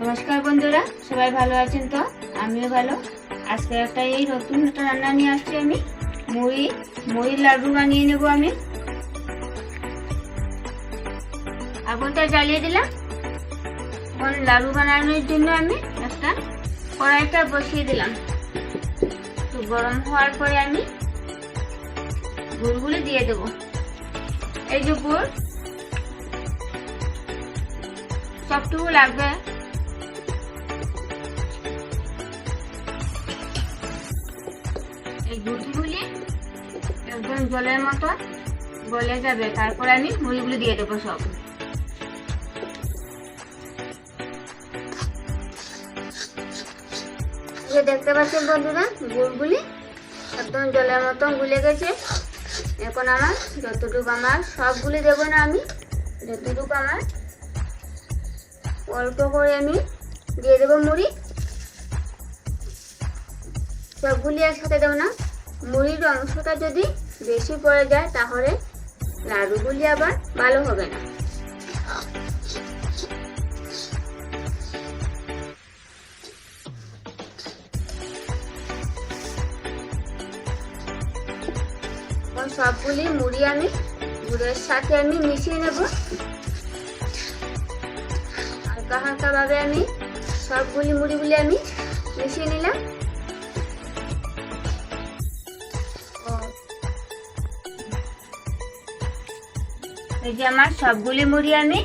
নমস্কার বন্ধুরা, সবাই ভালো আছেন তো? আমিও ভালো। আজকে এই নতুন একটা রান্না নিয়ে আসছি আমি। মুড়ির লাড্ডু বানিয়ে নেব আমি। আগুনটা জ্বালিয়ে দিলাম। এখন লাড্ডু বানানোর জন্য আমি একটা কড়াইটা বসিয়ে দিলাম। তো গরম হওয়ার পরে আমি গুড়গুলো দিয়ে দেবো। এই যে গুড় সবটুকু লাগবে। এই গুড়গুলি একদম জলের মতো গলে যাবে। তারপর আমি মুড়িগুলো দিয়ে দেবো সব। দেখতে পাচ্ছেন বন্ধুরা, গুড়গুলি একদম জলের মতো গুলে গেছে। এখন আমার যতটুকু আমার সবগুলি দেবো না, আমি যতটুকু আমার অল্প করে আমি দিয়ে দেবো মুড়ি। সবগুলি একসাথে দেবো না। মুড়ির অংশটা যদি বেশি পড়ে যায় তাহলে লাড্ডুগুলি আবার ভালো হবে না। সবগুলি মুড়ি আমি গুড়ের সাথে আমি মিশিয়ে নেব। হালকা হালকা ভাবে আমি সবগুলি মুড়িগুলি আমি মিশিয়ে নিলাম। এই যে আমার সবগুলি মুড়ি আমি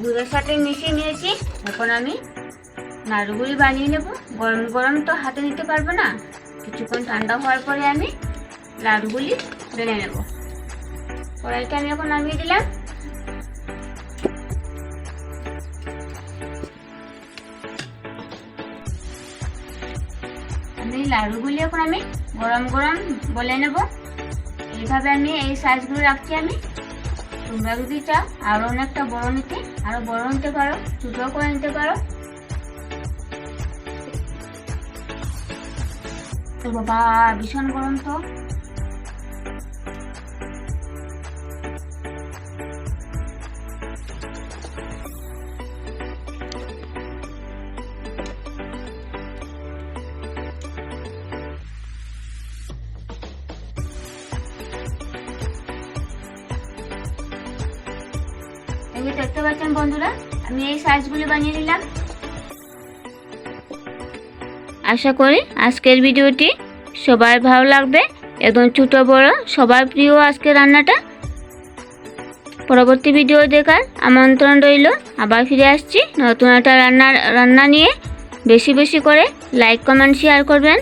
গুড়ের সাথে মিশিয়ে নিয়েছি। এখন আমি নাড়ুগুলি বানিয়ে নেব। গরম গরম তো হাতে নিতে পারবো না, কিছুক্ষণ ঠান্ডা হওয়ার পরে আমি লাড্ডুগুলি বেলে নেব। কড়াইটা আমি এখন নামিয়ে দিলাম। আমি লাড্ডুগুলি এখন আমি গরম গরম বলে নেব। এইভাবে আমি এই সাইজগুলো রাখছি আমি। তোমরা যদি চাও আরো অনেকটা বড় নিতে, আরো বড় নিতে পারো, ছোট করে নিতে পারো। তো বাবা ভীষণ গরম তো। দেখতে পাচ্ছেন বন্ধুরা, আমি এই সাইজগুলি বানিয়ে নিলাম। আশা করি আজকের ভিডিওটি সবার ভালো লাগবে। একদম ছোট বড় সবার প্রিয় আজকের রান্নাটা। পরবর্তী ভিডিও দেখার আমন্ত্রণ রইল। আবার ফিরে আসছি নতুন একটা রান্না নিয়ে। বেশি বেশি করে লাইক কমেন্ট শেয়ার করবেন।